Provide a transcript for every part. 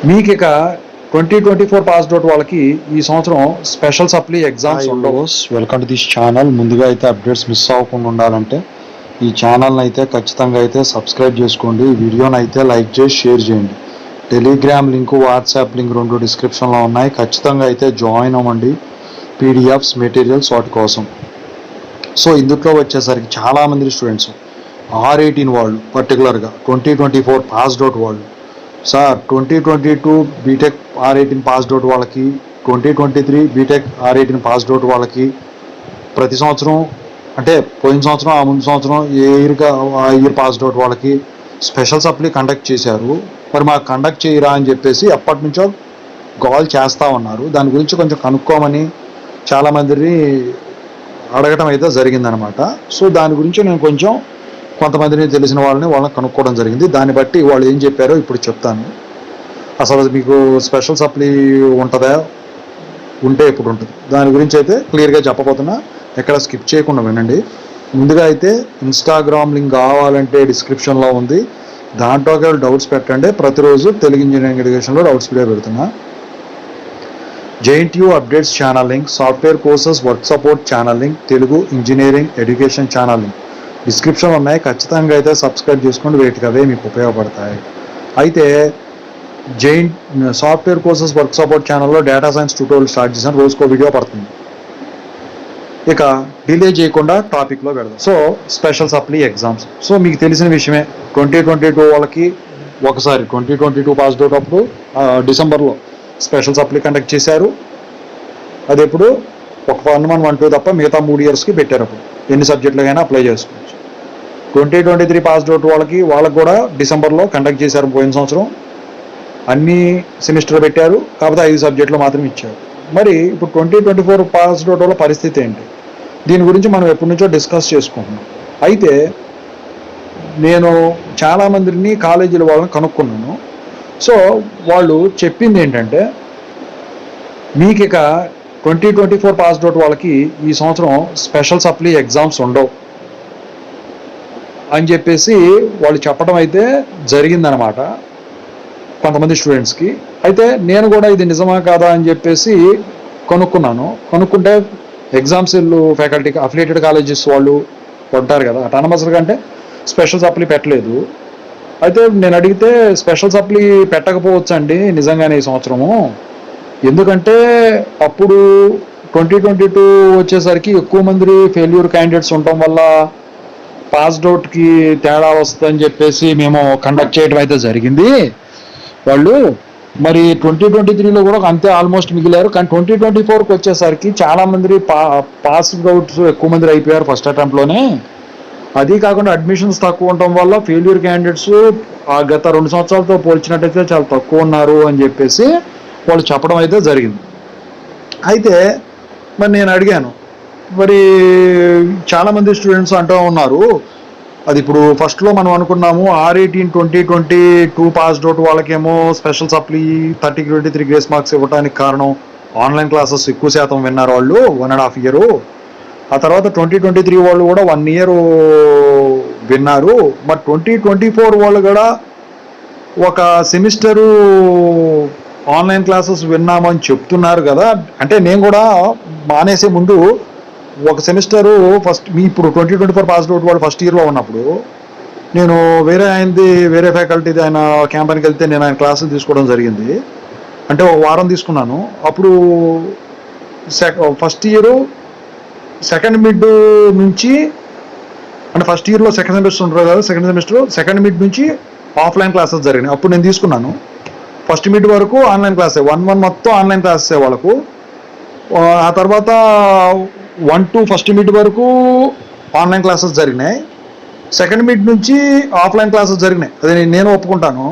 మీకు ఇక 2024 passed out వాళ్ళకి ఈ సంవత్సరం స్పెషల్ సప్లీ ఎగ్జామ్స్ ఉండవు. Welcome to this channel. ముందుగా అయితే అప్డేట్స్ మిస్ అవ్వకుండా ఉండాలంటే ఈ ఛానల్ని అయితే ఖచ్చితంగా అయితే సబ్స్క్రైబ్ చేసుకోండి. ఈ వీడియోని అయితే లైక్ చేసి షేర్ చేయండి. టెలిగ్రామ్ లింక్, వాట్సాప్ లింక్ రెండు డిస్క్రిప్షన్లో ఉన్నాయి. ఖచ్చితంగా అయితే జాయిన్ అవ్వండి. పీడిఎఫ్స్, మెటీరియల్స్ వాటి కోసం. సో ఇందులో వచ్చేసరికి చాలామంది స్టూడెంట్స్ R18 వాళ్ళు పర్టికులర్గా 2024 పాస్డ్ అవుట్ వాళ్ళు, sir 2022 BTech R18 passed out వాళ్ళకి, 2023 బీటెక్ R18 పాస్డ్ అవుట్ వాళ్ళకి ప్రతి సంవత్సరం అంటే పోయిన సంవత్సరం ఆ ముందు సంవత్సరం ఏ ఇయర్ పాస్డ్ అవుట్ వాళ్ళకి స్పెషల్ సప్లీ కండక్ట్ చేశారు. మరి మాకు కండక్ట్ చేయరా అని చెప్పేసి ఎప్పటి నుంచో కాల్ చేస్తూ ఉన్నారు. దాని గురించి కొంచెం కనుక్కోమని చాలామందిని అడగటం అయితే జరిగిందనమాట. సో దాని గురించి నేను కొంతమందిని తెలిసిన వాళ్ళని కనుక్కోవడం జరిగింది. దాన్ని బట్టి వాళ్ళు ఏం చెప్పారో ఇప్పుడు చెప్తాను. అసలు మీకు స్పెషల్ సప్లీ ఉంటుందా, ఉంటే ఎప్పుడు ఉంటుంది, దాని గురించి అయితే క్లియర్గా చెప్పబోతున్నా. ఎక్కడ స్కిప్ చేయకుండా వినండి. ముందుగా అయితే ఇన్స్టాగ్రామ్ లింక్ కావాలంటే డిస్క్రిప్షన్లో ఉంది. దాంట్లోకి డౌట్స్ పెట్టండి. ప్రతిరోజు తెలుగు ఇంజనీరింగ్ ఎడ్యుకేషన్లో డౌట్స్ వీడియో పెడుతున్నా. JNTU updates channel link, software courses work support channel link, Telugu engineering education channel link description ఉన్నాయి. ఖచ్చితంగా అయితే సబ్స్క్రైబ్ చేసుకొని వేటికి అవే మీకు ఉపయోగపడతాయి. అయితే సాఫ్ట్వేర్ కోర్సెస్ వర్క్ సపోర్ట్ ఛానల్లో డేటా సైన్స్ ట్యూటోరియల్ స్టార్ట్ చేశాను. రోజుకో వీడియో పడుతుంది. ఇక డిలే చేయకుండా టాపిక్లో పెడదాం. So special supply exams. So మీకు తెలిసిన విషయమే, 2022 వాళ్ళకి ఒకసారి 2022 పాస్డ్ అవుట్ అప్పుడు డిసెంబర్లో స్పెషల్ సప్లీ కండక్ట్ చేశారు. అది ఎప్పుడు ఒక 1, 1, 2 తప్ప మిగతా 3 ఇయర్స్కి పెట్టారు. అప్పుడు ఎన్ని సబ్జెక్టులకైనా అప్లై చేసుకోవచ్చు. 2023 పాస్డ్ అవుట్ వాళ్ళకి కూడా డిసెంబర్లో కండక్ట్ చేశారు. పోయిన సంవత్సరం అన్ని సెమిస్టర్ పెట్టారు, కాకపోతే 5 సబ్జెక్టులు మాత్రం ఇచ్చారు. మరి ఇప్పుడు 2024 పాస్డ్ అవుట్ వాళ్ళ పరిస్థితి ఏంటి, దీని గురించి మనం ఎప్పటి నుంచో డిస్కస్ చేసుకుంటున్నాం. అయితే నేను చాలామందిని కాలేజీల వాళ్ళని కనుక్కున్నాను. సో వాళ్ళు చెప్పింది ఏంటంటే, మీకు ఇక 2024 పాస్డ్ అవుట్ వాళ్ళకి ఈ సంవత్సరం స్పెషల్ సప్లీ ఎగ్జామ్స్ ఉండవు అని చెప్పేసి వాళ్ళు చెప్పడం అయితే జరిగిందనమాట కొంతమంది స్టూడెంట్స్కి. అయితే నేను కూడా ఇది నిజమా కాదా అని చెప్పేసి కనుక్కున్నాను. కనుక్కుంటే ఎగ్జామ్స్ ఫ్యాకల్టీ అఫిలియేటెడ్ కాలేజెస్ వాళ్ళు ఉంటారు కదా, అటానమస్ కంటే స్పెషల్ సప్లీ పెట్టలేదు. అయితే నేను అడిగితే స్పెషల్ సప్లీ పెట్టకపోవచ్చు అండి నిజంగానే ఈ సంవత్సరము, ఎందుకంటే అప్పుడు 2022 వచ్చేసరికి ఎక్కువ మంది ఫెయిల్యూర్ క్యాండిడేట్స్ ఉండటం వల్ల పాస్డ్ అవుట్కి తేడా వస్తుందని చెప్పేసి మేము కండక్ట్ చేయడం అయితే జరిగింది. వాళ్ళు మరి 2023లో కూడా అంతే ఆల్మోస్ట్ మిగిలారు. కానీ 2024కి వచ్చేసరికి చాలామంది పాస్డ్ అవుట్స్ ఎక్కువ మంది అయిపోయారు ఫస్ట్ అటెంప్ట్లోనే. అది కాకుండా అడ్మిషన్స్ తక్కువ ఉండటం వల్ల ఫెయిల్యూర్ క్యాండిడేట్స్ ఆ గత 2 సంవత్సరాలతో పోల్చినట్టయితే చాలా తక్కువ ఉన్నారు అని చెప్పేసి వాళ్ళు చెప్పడం అయితే జరిగింది. అయితే మరి నేను అడిగాను, మరి చాలామంది స్టూడెంట్స్ అంటూ ఉన్నారు, అది ఇప్పుడు ఫస్ట్లో మనం అనుకున్నాము R18 2022 పాస్డ్ అవుట్ వాళ్ళకేమో స్పెషల్ సప్లీ 30కి 23 గ్రేస్ మార్క్స్ ఇవ్వడానికి కారణం ఆన్లైన్ క్లాసెస్ ఎక్కువ శాతం విన్నారు వాళ్ళు 1.5 ఇయర్. ఆ తర్వాత 2023 వాళ్ళు కూడా 1 ఇయర్ విన్నారు. మరి 2024 వాళ్ళు కూడా ఒక సెమిస్టరు ఆన్లైన్ క్లాసెస్ విన్నామని చెప్తున్నారు కదా. అంటే నేను కూడా మానేసే ముందు ఒక సెమిస్టరు ఇప్పుడు 2024 పాస్డ్ అవుట్ వాళ్ళు ఫస్ట్ ఇయర్లో ఉన్నప్పుడు నేను వేరే ఫ్యాకల్టీది ఆయన క్యాంపన్కి వెళ్తే నేను ఆయన క్లాసులు తీసుకోవడం జరిగింది. అంటే ఒక వారం తీసుకున్నాను. అప్పుడు ఫస్ట్ ఇయర్ సెకండ్ మిడ్ నుంచి, అంటే ఫస్ట్ ఇయర్లో సెకండ్ సెమిస్టర్ ఉంటారు కదా, సెకండ్ మిడ్ నుంచి ఆఫ్లైన్ క్లాసెస్ జరిగినాయి. అప్పుడు నేను తీసుకున్నాను. ఫస్ట్ మిడ్ వరకు ఆన్లైన్ క్లాసే, 1 మొత్తం ఆన్లైన్ క్లాసెస్ వాళ్ళకు. ఆ తర్వాత 1 to ఫస్ట్ మిడ్ వరకు ఆన్లైన్ క్లాసెస్ జరిగినాయి. సెకండ్ మిడ్ నుంచి ఆఫ్లైన్ క్లాసెస్ జరిగినాయి. అది నేను ఒప్పుకుంటాను.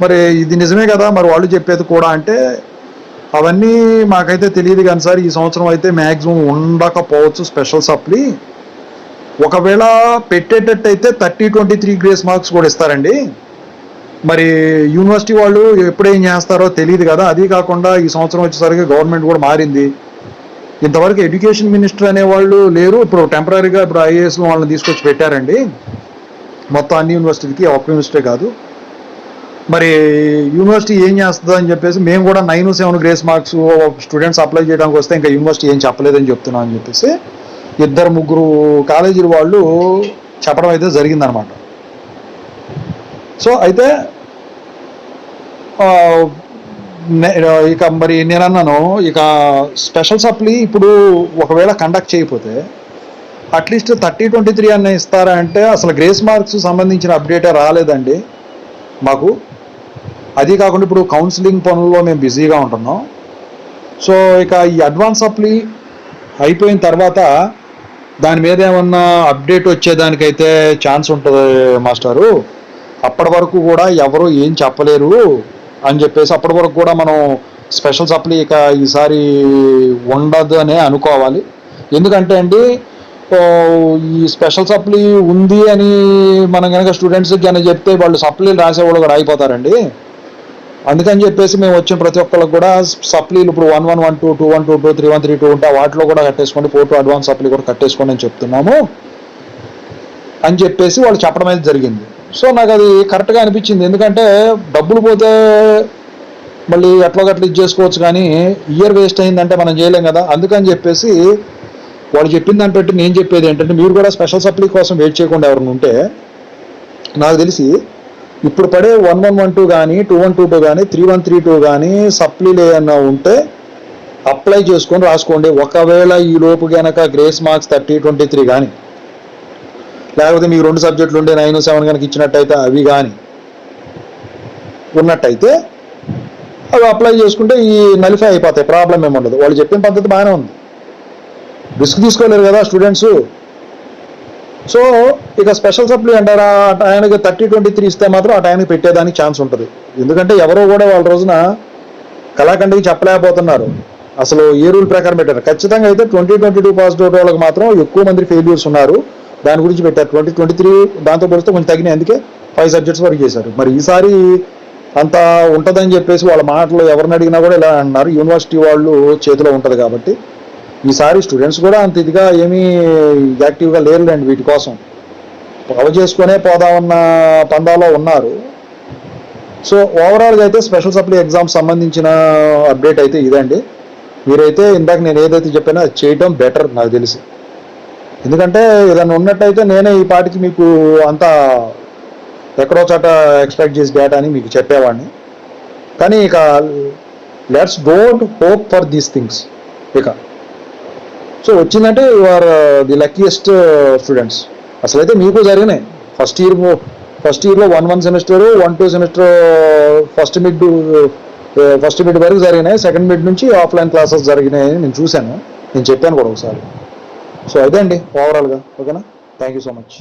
మరి ఇది నిజమే కదా మరి వాళ్ళు చెప్పేది కూడా అంటే, అవన్నీ మాకైతే తెలియదు కానీ సార్ ఈ సంవత్సరం అయితే మ్యాక్సిమం ఉండకపోవచ్చు స్పెషల్ సప్లీ. ఒకవేళ పెట్టేటట్టయితే 30-23 గ్రేస్ మార్క్స్ కూడా ఇస్తారండి. మరి యూనివర్సిటీ వాళ్ళు ఎప్పుడేం చేస్తారో తెలియదు కదా. అది కాకుండా ఈ సంవత్సరం వచ్చేసరికి గవర్నమెంట్ కూడా మారింది. ఇంతవరకు ఎడ్యుకేషన్ మినిస్టర్ అనేవాళ్ళు లేరు. ఇప్పుడు టెంపరీగా ఇప్పుడు IAS వాళ్ళని తీసుకొచ్చి పెట్టారండి మొత్తం అన్ని యూనివర్సిటీకి, ఒక్క యూనివర్సిటీ కాదు. మరి యూనివర్సిటీ ఏం చేస్తుందో అని చెప్పేసి మేము కూడా 9-7 గ్రేస్ మార్క్స్ స్టూడెంట్స్ అప్లై చేయడానికి వస్తే ఇంకా యూనివర్సిటీ ఏం చెప్పలేదని చెప్తున్నాం అని చెప్పేసి 2-3 కాలేజీల వాళ్ళు చెప్పడం అయితే జరిగిందనమాట. సో అయితే ఇక మరి నేను అన్నాను, ఇక స్పెషల్ సప్లీ ఇప్పుడు ఒకవేళ కండక్ట్ చేయకపోతే అట్లీస్ట్ 30-23 అన్న ఇస్తారా అంటే అసలు గ్రేస్ మార్క్స్ సంబంధించిన అప్డేటే రాలేదండి మాకు. అది కాకుండా ఇప్పుడు కౌన్సిలింగ్ పనుల్లో మేము బిజీగా ఉంటున్నాం. సో ఇక ఈ అడ్వాన్స్ సప్లీ అయిపోయిన తర్వాత దాని మీద ఏమన్నా అప్డేట్ వచ్చేదానికైతే ఛాన్స్ ఉంటుంది మాస్టారు. అప్పటి వరకు కూడా ఎవరు ఏం చెప్పలేరు అని చెప్పేసి అప్పటి వరకు కూడా మనం స్పెషల్ సప్లీ ఇక ఈసారి ఉండదు అనే అనుకోవాలి. ఎందుకంటే అండి ఈ స్పెషల్ సప్లీ ఉంది అని మనం కనుక స్టూడెంట్స్కి కనుక చెప్తే వాళ్ళు సప్లీలు రాసేవాళ్ళు కూడా అయిపోతారండి. అందుకని చెప్పేసి మేము వచ్చిన ప్రతి ఒక్కరికి కూడా సప్లీలు ఇప్పుడు 1112, 2122, 3132 ఉంటే వాటిలో కూడా కట్టేసుకోండి, 42 అడ్వాన్స్ సప్లీ కూడా కట్టేసుకోండి అని చెప్తున్నాము అని చెప్పేసి వాళ్ళు చెప్పడం అయితే జరిగింది. సో నాకు అది కరెక్ట్గా అనిపించింది. ఎందుకంటే డబ్బులు పోతే మళ్ళీ ఎట్లా ఇది చేసుకోవచ్చు, కానీ ఇయర్ వేస్ట్ అయిందంటే మనం చేయలేం కదా. అందుకని చెప్పేసి వాళ్ళు చెప్పిన దాన్ని బట్టి నేను చెప్పేది ఏంటంటే మీరు కూడా స్పెషల్ సప్లీ కోసం వెయిట్ చేయకుండా ఎవరైనా ఉంటే, నాకు తెలిసి ఇప్పుడు పడే 1112 కానీ 2122 కానీ 3132 కానీ సప్లీలు ఏమన్నా ఉంటే అప్లై చేసుకొని రాసుకోండి. ఒకవేళ ఈ లోపు కనుక గ్రేస్ మార్క్స్ 30-23 కానీ లేకపోతే మీకు 2 సబ్జెక్టులు ఉండే 9-7 కనుక ఇచ్చినట్టయితే అవి కానీ ఉన్నట్టయితే అవి అప్లై చేసుకుంటే ఈ నలిఫై అయిపోతాయి, ప్రాబ్లం ఏమి ఉండదు. వాళ్ళు చెప్పిన పద్ధతి బాగానే ఉంది, రిస్క్ తీసుకోలేరు కదా స్టూడెంట్స్. సో ఇక స్పెషల్ సప్లీ అంటారా ఆయనకి 30-23 ఇస్తే మాత్రం ఆ టైంకి పెట్టేదానికి ఛాన్స్ ఉంటుంది. ఎందుకంటే ఎవరో కూడా వాళ్ళ రోజున కళాఖండికి చెప్పలేకపోతున్నారు అసలు ఏ రూల్ ప్రకారం పెట్టారు. ఖచ్చితంగా అయితే 2022 పాస్ అవుట్ వాళ్ళకి మాత్రం ఎక్కువ మంది ఫెయిల్యూర్స్ ఉన్నారు, దాని గురించి పెట్టారు. 2023 దాంతో పోలిస్తే కొంచెం తగ్గినాయి, అందుకే 5 సబ్జెక్ట్స్ వరకు చేశారు. మరి ఈసారి అంత ఉంటుందని చెప్పేసి వాళ్ళ మాటలు ఎవరిని అడిగినా కూడా ఇలా అన్నారు. యూనివర్సిటీ వాళ్ళు చేతిలో ఉంటుంది కాబట్టి ఈసారి స్టూడెంట్స్ కూడా అంత ఇదిగా ఏమీ యాక్టివ్గా లేరులేండి, వీటి కోసం పొగ చేసుకునే పోదామన్న పందాలో ఉన్నారు. సో ఓవరాల్గా అయితే స్పెషల్ సప్లీ ఎగ్జామ్స్ సంబంధించిన అప్డేట్ అయితే ఇదండి. మీరైతే ఇందాక నేను ఏదైతే చెప్పానో అది చేయటం బెటర్ నాకు తెలిసి. ఎందుకంటే ఏదైనా ఉన్నట్టయితే నేనే ఈ పాటికి మీకు అంతా ఎక్కడో చోట ఎక్స్పెక్ట్ చేసి డేటాని మీకు చెప్పేవాడిని. కానీ ఇక let's don't hope for these things. ఇక సో వచ్చిందంటే you are the luckiest students. అసలైతే మీకు జరిగినాయి ఫస్ట్ ఇయర్లో 1 సెమిస్టర్ 1-2 సెమిస్టర్ ఫస్ట్ మిడ్ వరకు జరిగినాయి. సెకండ్ మిడ్ నుంచి ఆఫ్లైన్ క్లాసెస్ జరిగినాయి నేను చూశాను, నేను చెప్పాను కూడా ఒకసారి. సో అదే అండి ఓవరాల్గా. ఓకేనా, థ్యాంక్ యూ సో మచ్.